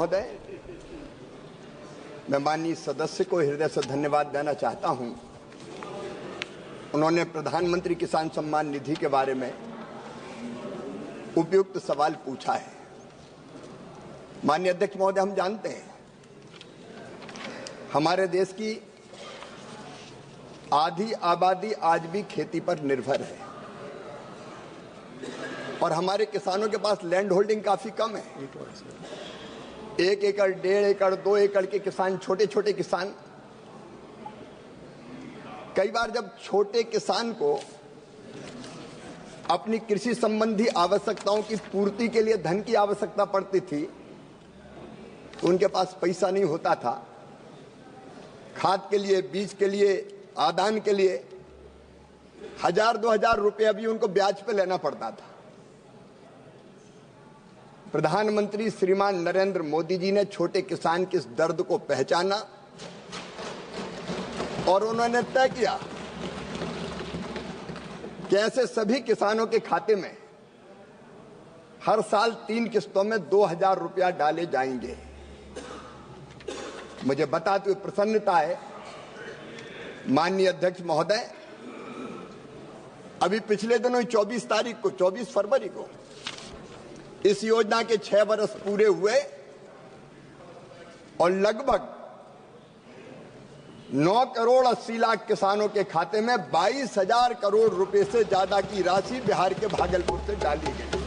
महोदय, मैं माननीय सदस्य को हृदय से धन्यवाद देना चाहता हूं। उन्होंने प्रधानमंत्री किसान सम्मान निधि के बारे में उपयुक्त सवाल पूछा है। माननीय अध्यक्ष महोदय, हम जानते हैं हमारे देश की आधी आबादी आज भी खेती पर निर्भर है और हमारे किसानों के पास लैंड होल्डिंग काफी कम है। 1 एकड़, 1.5 एकड़, 2 एकड़ के किसान, छोटे छोटे किसान। कई बार जब छोटे किसान को अपनी कृषि संबंधी आवश्यकताओं की पूर्ति के लिए धन की आवश्यकता पड़ती थी तो उनके पास पैसा नहीं होता था। खाद के लिए, बीज के लिए, आदान के लिए 1000-2000 रुपया भी उनको ब्याज पे लेना पड़ता था। प्रधानमंत्री श्रीमान नरेंद्र मोदी जी ने छोटे किसान के इस दर्द को पहचाना और उन्होंने तय किया कि ऐसे सभी किसानों के खाते में हर साल 3 किस्तों में 2000 रुपया डाले जाएंगे। मुझे बताते हुए प्रसन्नता है माननीय अध्यक्ष महोदय, अभी पिछले दिनों 24 फरवरी को इस योजना के 6 वर्ष पूरे हुए और लगभग 9 करोड़ 80 लाख किसानों के खाते में 22,000 करोड़ रुपए से ज्यादा की राशि बिहार के भागलपुर से डाली गई।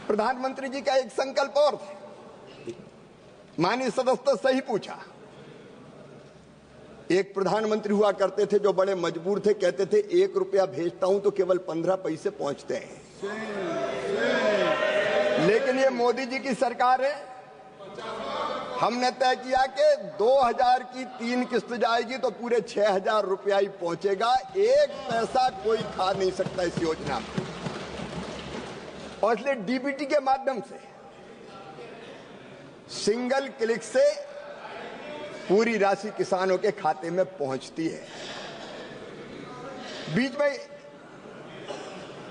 प्रधानमंत्री जी का एक संकल्प और था। माननीय सदस्य सही पूछा। एक प्रधानमंत्री हुआ करते थे जो बड़े मजबूर थे, कहते थे 1 रुपया भेजता हूं तो केवल 15 पैसे पहुंचते हैं। लेकिन ये मोदी जी की सरकार है। हमने तय किया कि 2000 की 3 किस्त जाएगी तो पूरे 6000 रुपया ही पहुंचेगा। 1 पैसा कोई खा नहीं सकता इस योजना में। और इसलिए डीबीटी के माध्यम से सिंगल क्लिक से पूरी राशि किसानों के खाते में पहुंचती है। बीच में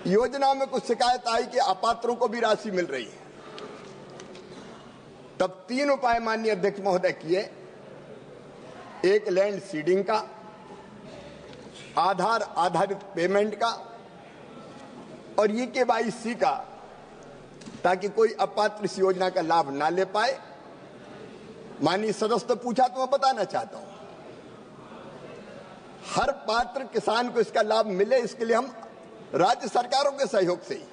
योजना में कुछ शिकायत आई कि अपात्रों को भी राशि मिल रही है। तब 3 उपाय माननीय अध्यक्ष महोदय किए। एक लैंड सीडिंग का, आधार आधारित पेमेंट का और EKYC का, ताकि कोई अपात्र इस योजना का लाभ ना ले पाए। माननीय सदस्य पूछा तो मैं बताना चाहता हूं, हर पात्र किसान को इसका लाभ मिले, इसके लिए हम राज्य सरकारों के सहयोग से ही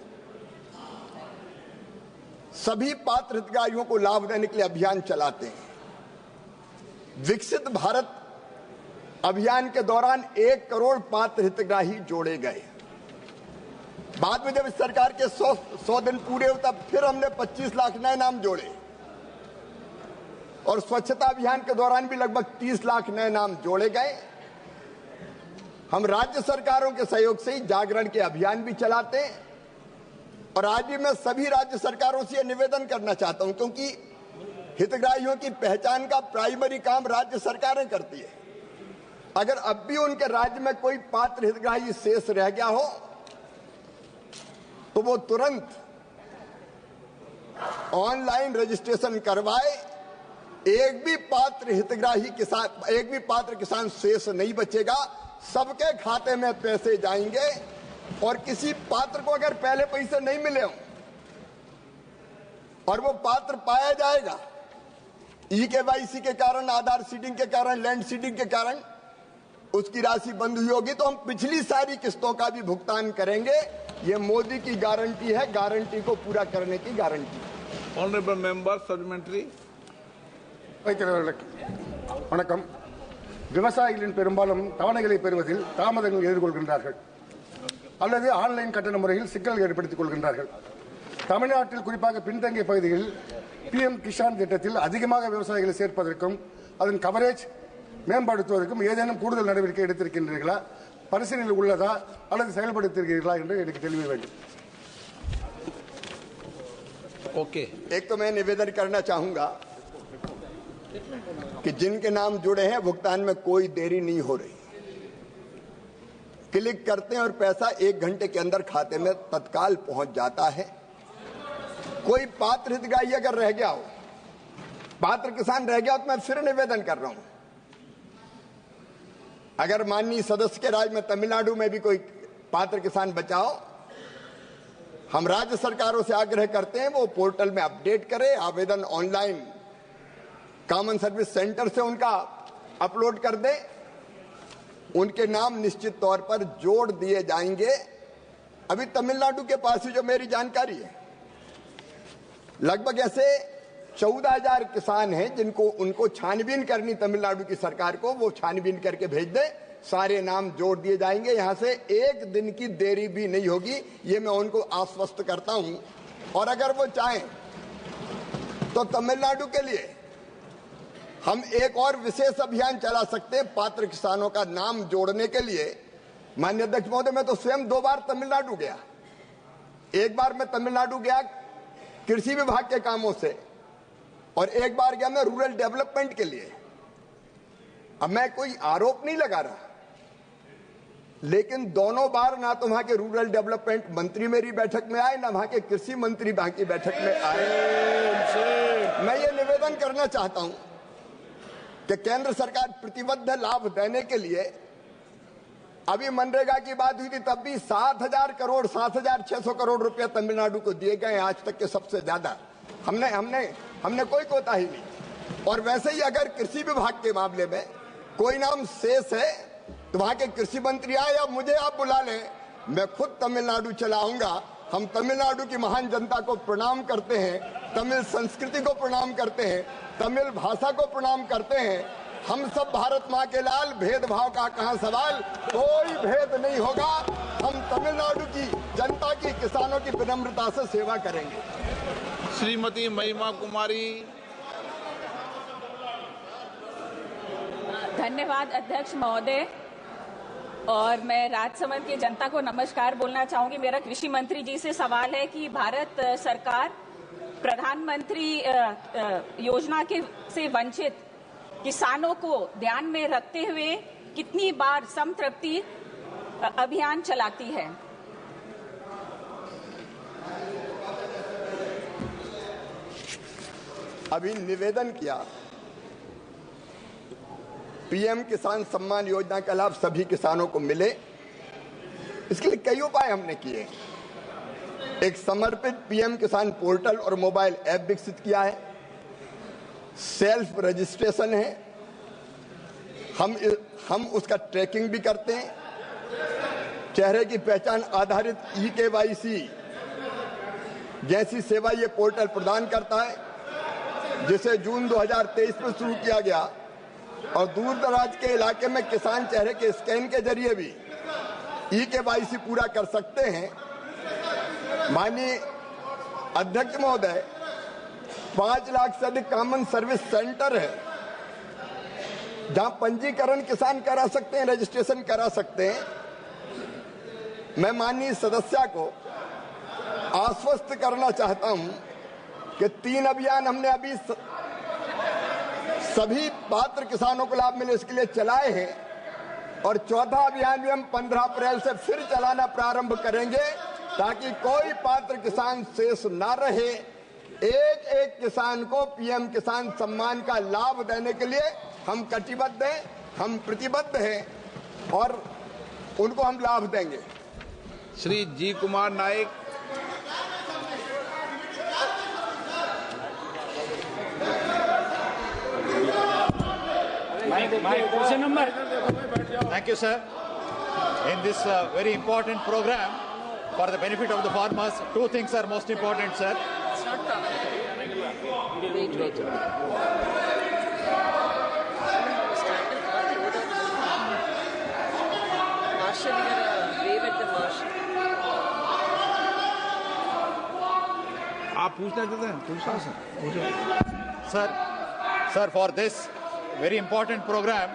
सभी पात्र हितग्राहियों को लाभ देने के लिए अभियान चलाते हैं। विकसित भारत अभियान के दौरान 1 करोड़ पात्र हितग्राही जोड़े गए। बाद में जब इस सरकार के 100 दिन पूरे हुए तब फिर हमने 25 लाख नए नाम जोड़े और स्वच्छता अभियान के दौरान भी लगभग 30 लाख नए नाम जोड़े गए। हम राज्य सरकारों के सहयोग से ही जागरण के अभियान भी चलाते हैं और आज भी मैं सभी राज्य सरकारों से निवेदन करना चाहता हूं, क्योंकि हितग्राहियों की पहचान का प्राइमरी काम राज्य सरकारें करती है। अगर अब भी उनके राज्य में कोई पात्र हितग्राही शेष रह गया हो तो वो तुरंत ऑनलाइन रजिस्ट्रेशन करवाए। एक भी पात्र किसान शेष नहीं बचेगा। सबके खाते में पैसे जाएंगे और किसी पात्र को अगर पहले पैसे नहीं मिले हो और वो पात्र पाया जाएगा EKYC के कारण, आधार सीडिंग के कारण, लैंड सीडिंग के कारण उसकी राशि बंद हुई होगी तो हम पिछली सारी किस्तों का भी भुगतान करेंगे। ये मोदी की गारंटी है, गारंटी को पूरा करने की गारंटी। Honourable member supplementary. வணக்கம். விவசாயிகளின் பெரும்பாலும் தவணைகளை பெறுவதில் தாமதங்கள் எதிர்கொள்கின்றார்கள் அல்லது ஆன்லைன் கட்டண முறையில் சிக்கல் ஏற்படுத்திக் கொள்கின்றார்கள். தமிழ்நாட்டில் குறிப்பாக பின்தங்கிய பகுதிகளில் PM கிஷான் திட்டத்தில் அதிகமாக விவசாயிகளை சேர்ப்பதற்கும் அதன் கவரேஜ் மேம்படுத்துவதற்கும் ஏதேனும் கூடுதல் நடவடிக்கை எடுத்திருக்கின்றீர்களா, பரிசீலனையில் உள்ளதா அல்லது செயல்படுத்தியிருக்கிறீர்களா என்று எனக்கு தெளிவு வேண்டும். ओके, एक तो मैं निवेदन करना चाहूंगा कि जिनके नाम जुड़े हैं भुगतान में कोई देरी नहीं हो रही। क्लिक करते हैं और पैसा 1 घंटे के अंदर खाते में तत्काल पहुंच जाता है कोई पात्र हितग्राही अगर रह गया हो, पात्र किसान रह गया हो, तो मैं फिर निवेदन कर रहा हूं, अगर माननीय सदस्य के राज्य में तमिलनाडु में भी कोई पात्र किसान बचाओ, हम राज्य सरकारों से आग्रह करते हैं वो पोर्टल में अपडेट करें, आवेदन ऑनलाइन कॉमन सर्विस सेंटर से उनका अपलोड कर दे, उनके नाम निश्चित तौर पर जोड़ दिए जाएंगे। अभी तमिलनाडु के पास ही जो मेरी जानकारी है, लगभग ऐसे 14,000 किसान हैं जिनको उनको छानबीन करनी तमिलनाडु की सरकार को, वो छानबीन करके भेज दे, सारे नाम जोड़ दिए जाएंगे। यहां से एक दिन की देरी भी नहीं होगी, ये मैं उनको आश्वस्त करता हूं। और अगर वो चाहें तो तमिलनाडु के लिए हम एक और विशेष अभियान चला सकते हैं पात्र किसानों का नाम जोड़ने के लिए। माननीय अध्यक्ष महोदय, मैं तो स्वयं 2 बार तमिलनाडु गया। एक बार मैं तमिलनाडु गया कृषि विभाग के कामों से, और एक बार गया मैं रूरल डेवलपमेंट के लिए। अब मैं कोई आरोप नहीं लगा रहा, लेकिन दोनों बार ना तो वहां के रूरल डेवलपमेंट मंत्री मेरी बैठक में आए, ना वहां के कृषि मंत्री वहां की बैठक में आए। मैं ये निवेदन करना चाहता हूं कि केंद्र सरकार प्रतिबद्ध लाभ देने के लिए, अभी मनरेगा की बात हुई थी तब भी 7,600 करोड़ रुपए तमिलनाडु को दिए गए, आज तक के सबसे ज्यादा। हमने कोई कोताही नहीं। और वैसे ही अगर कृषि विभाग के मामले में कोई नाम शेष है तो वहां के कृषि मंत्री आए या मुझे आप बुला लें, मैं खुद तमिलनाडु चला आऊंगा। हम तमिलनाडु की महान जनता को प्रणाम करते हैं, तमिल संस्कृति को प्रणाम करते हैं, तमिल भाषा को प्रणाम करते हैं। हम सब भारत माँ के लाल, भेदभाव का कहां सवाल, कोई भेद नहीं होगा। हम तमिलनाडु की जनता की, किसानों की विनम्रता से सेवा करेंगे। श्रीमती महिमा कुमारी। धन्यवाद अध्यक्ष महोदय। और मैं राजसमंद की जनता को नमस्कार बोलना चाहूंगी। मेरा कृषि मंत्री जी से सवाल है कि भारत सरकार प्रधानमंत्री योजना के से वंचित किसानों को ध्यान में रखते हुए कितनी बार समतृप्ति अभियान चलाती है? अभी निवेदन किया, पीएम किसान सम्मान योजना का लाभ सभी किसानों को मिले, इसके लिए कई उपाय हमने किए। एक समर्पित पीएम किसान पोर्टल और मोबाइल ऐप विकसित किया है, सेल्फ रजिस्ट्रेशन है, हम उसका ट्रैकिंग भी करते हैं, चेहरे की पहचान आधारित ई-केवाईसी जैसी सेवा ये पोर्टल प्रदान करता है, जिसे जून 2023 में शुरू किया गया। और दूर दराज के इलाके में किसान चेहरे के स्कैन के जरिए भी ई-केवाईसी पूरा कर सकते हैं। माननीय अध्यक्ष महोदय, 5 लाख से अधिक कॉमन सर्विस सेंटर है जहां पंजीकरण किसान करा सकते हैं, रजिस्ट्रेशन करा सकते हैं। मैं माननीय सदस्या को आश्वस्त करना चाहता हूं कि 3 अभियान हमने अभी सभी पात्र किसानों को लाभ मिले इसके लिए चलाए हैं, और 4था अभियान भी हम 15 अप्रैल से फिर चलाना प्रारंभ करेंगे, ताकि कोई पात्र किसान शेष ना रहे। एक एक किसान को पीएम किसान सम्मान का लाभ देने के लिए हम कटिबद्ध हैं, हम प्रतिबद्ध हैं, और उनको हम लाभ देंगे। श्री जी Kumar Nayak. Question number. Thank you, sir. In this very important program for the benefit of the farmers, 2 things are most important, sir. Wait. Marshal, wave at the marshal. आप पूछना चाहते हैं? पूछो। Sir, for this very important program,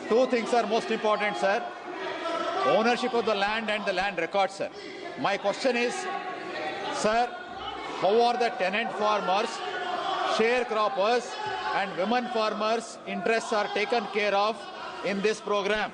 2 things are most important, sir. Ownership of the land and the land records, sir. My question is, sir, how are the tenant farmers, sharecroppers and women farmers' interests are taken care of in this program?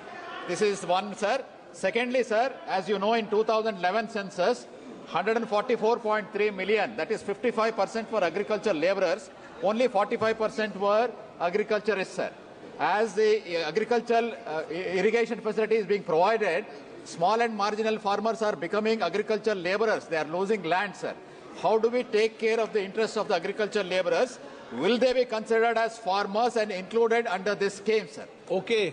This is one, sir. Secondly, sir, as you know, in 2011 census, 144.3 million, that is 55% for agricultural laborers, only 45% were agriculturists, sir. As the agricultural irrigation facility is being provided, small and marginal farmers are becoming agricultural laborers. They are losing land, sir. How do we take care of the interests of the agricultural laborers? Will they be considered as farmers and included under this scheme, sir? Okay,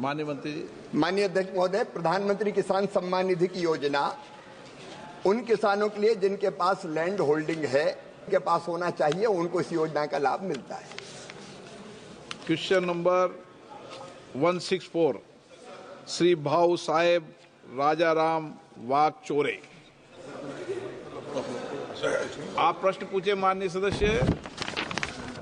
माननीय मंत्री जी। माननीय अध्यक्ष महोदय, प्रधानमंत्री किसान सम्मान निधि की योजना उन किसानों के लिए जिनके पास लैंड होल्डिंग है, के पास होना चाहिए, उनको इस योजना का लाभ मिलता है। क्वेश्चन नंबर 164 श्री भाऊ साहेब राजाराम वागचौरे, आप प्रश्न पूछे माननीय सदस्य।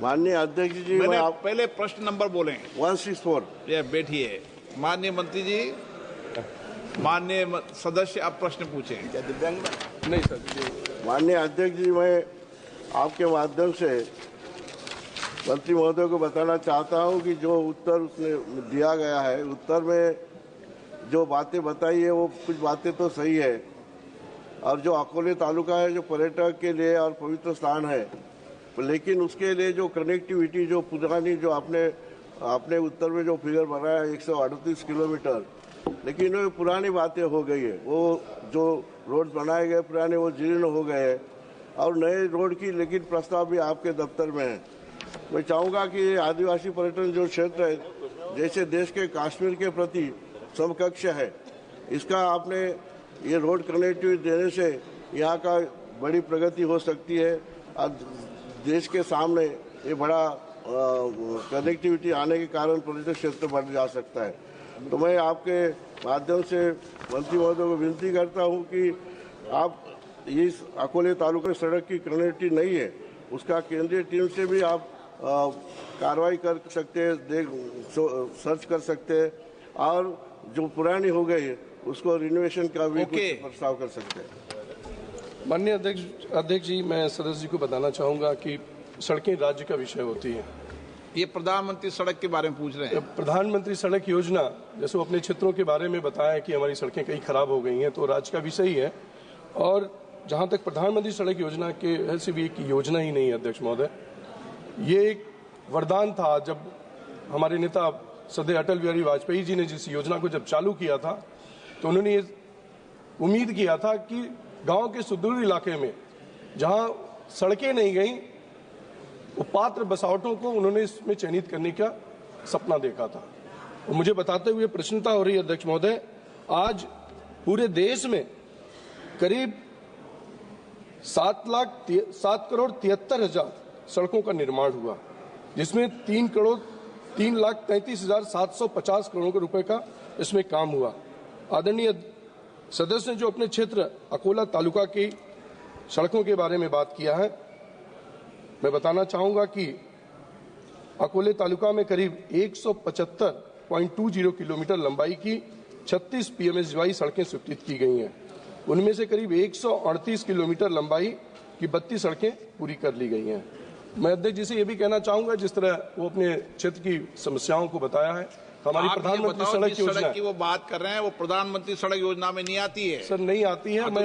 माननीय अध्यक्ष जी, मैंने मैं आप पहले प्रश्न नंबर बोले 164। ये बैठिए। माननीय मंत्री जी, माननीय सदस्य, आप प्रश्न पूछें। नहीं सर। माननीय अध्यक्ष जी, मैं आपके माध्यम से मंत्री महोदय को बताना चाहता हूं कि जो उत्तर उसने दिया गया है, उत्तर में जो बातें बताई है वो कुछ बातें तो सही है, और जो अकोले तालुका है जो पर्यटक के लिए और पवित्र स्थान है, लेकिन उसके लिए जो कनेक्टिविटी जो पुरानी जो आपने उत्तर में जो फिगर बनाया है 138 किलोमीटर, लेकिन वो पुरानी बातें हो गई है। वो जो रोड बनाए गए पुराने वो जीर्ण हो गए हैं और नए रोड की लेकिन प्रस्ताव भी आपके दफ्तर में है। मैं चाहूँगा कि आदिवासी पर्यटन जो क्षेत्र है, जैसे देश के कश्मीर के प्रति समकक्ष है, इसका आपने ये रोड कनेक्टिविटी देने से यहाँ का बड़ी प्रगति हो सकती है और देश के सामने ये बड़ा कनेक्टिविटी आने के कारण पर्यटन क्षेत्र बढ़ जा सकता है। तो मैं आपके माध्यम से मंत्री महोदय को विनती करता हूँ कि आप इस अकोले तालुका सड़क की कनेक्टिविटी नहीं है, उसका केंद्रीय टीम से भी आप कार्रवाई कर सकते हैं, सर्च कर सकते हैं, और जो पुरानी हो गई है उसको रिनोवेशन का भी प्रस्ताव कर सकते हैं। माननीय अध्यक्ष जी, मैं सदस्य जी को बताना चाहूंगा कि सड़कें राज्य का विषय होती हैं। ये प्रधानमंत्री सड़क के बारे में पूछ रहे हैं। प्रधानमंत्री सड़क योजना, जैसे वो अपने क्षेत्रों के बारे में बताया कि हमारी सड़कें कई खराब हो गई हैं, तो राज्य का विषय ही है। और जहां तक प्रधानमंत्री सड़क योजना के ऐसी भी एक योजना ही नहीं है अध्यक्ष महोदय, ये एक वरदान था। जब हमारे नेता सदैव अटल बिहारी वाजपेयी जी ने जिस योजना को जब चालू किया था, तो उन्होंने ये उम्मीद किया था कि गांव के सुदूर इलाके में जहां सड़कें नहीं गई, वो पात्र बसावटों को उन्होंने इसमें चयनित करने का सपना देखा था। और मुझे बताते हुए प्रसन्नता हो रही है अध्यक्ष महोदय, आज पूरे देश में करीब 7,73,000 सड़कों का निर्माण हुआ, जिसमें 3,33,750 करोड़ रुपए का इसमें काम हुआ। आदरणीय सदस्य ने जो अपने क्षेत्र अकोला तालुका की सड़कों के बारे में बात किया है, मैं बताना चाहूंगा कि अकोले तालुका में करीब 175.20 किलोमीटर लंबाई की 36 PMSY सड़कें स्वीकृत की गई हैं। उनमें से करीब 138 किलोमीटर लंबाई की 32 सड़कें पूरी कर ली गई हैं। मैं अध्यक्ष जी से ये भी कहना चाहूंगा, जिस तरह वो अपने क्षेत्र की समस्याओं को बताया है, हमारी प्रधानमंत्री सड़क योजना की वो बात कर रहे हैं, वो प्रधानमंत्री सड़क योजना में नहीं आती है। सर, नहीं आती है। मैं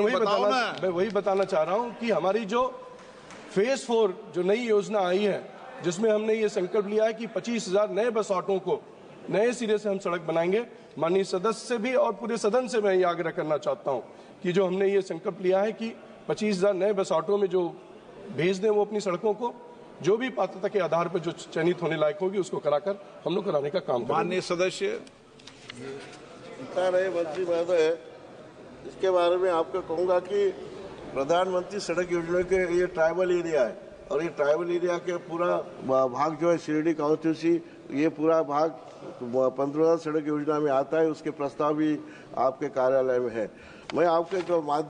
वही बताना चाह रहा हूँ कि हमारी जो फेज 4 जो नई योजना आई है, जिसमें हमने ये संकल्प लिया है कि 25,000 नए बसावटों को नए सिरे से हम सड़क बनाएंगे। माननीय सदस्य से भी और पूरे सदन से मैं ये आग्रह करना चाहता हूँ कि जो हमने ये संकल्प लिया है कि 25,000 नए बसावटों में जो भेज दें वो अपनी सड़कों को, जो भी पात्रता के आधार पर जो चयनित होने लायक होगी उसको कराकर हम लोग कराने का काम करेंगे। माननीय सदस्य रहे मंत्री महोदय, इसके बारे में आपको कहूंगा कि प्रधानमंत्री सड़क योजना के ये ट्राइबल एरिया है, और ये ट्राइबल एरिया के पूरा भाग जो है शिरडी कांस्टिट्यूंसी, ये पूरा भाग 15,000 सड़क योजना में आता है। उसके प्रस्ताव भी आपके कार्यालय में है। मैं आपके जो